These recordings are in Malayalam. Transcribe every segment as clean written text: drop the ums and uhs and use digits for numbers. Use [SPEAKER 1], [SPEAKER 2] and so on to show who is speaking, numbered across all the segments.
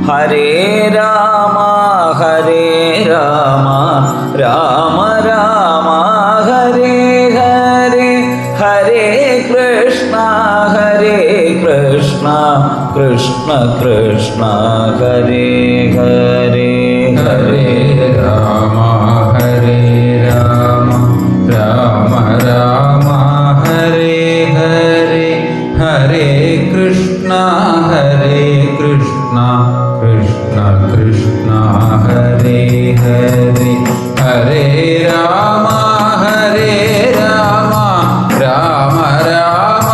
[SPEAKER 1] ഹരേ രാമ ഹരേ രാമ രാമ രാമ ഹരേ ഹരേ ഹരേ കൃഷ്ണ കൃഷ്ണ കൃഷ്ണ ഹരേ ഹരേ
[SPEAKER 2] ഹരേ രാമ ഹരേ രാമ രാമ രാമ ഹരേ ഹരേ ഹരേ കൃഷ്ണ കൃഷ്ണ കൃഷ്ണ ഹരേ ഹരേ ഹരേ രാമ രാമ രാമ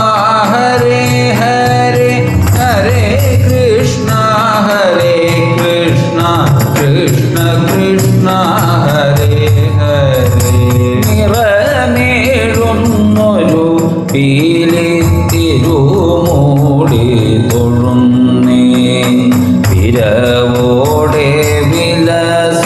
[SPEAKER 2] ഹരേ ഹരേ ഹരേ കൃഷ്ണ കൃഷ്ണ കൃഷ്ണ ഹരേ ഹരേ
[SPEAKER 1] നിറനേഴുന്നൊരു പീലിത്തിരുമൂടി തൊഴുന്നേ വിരവോടെ വിലസിടുന്നേ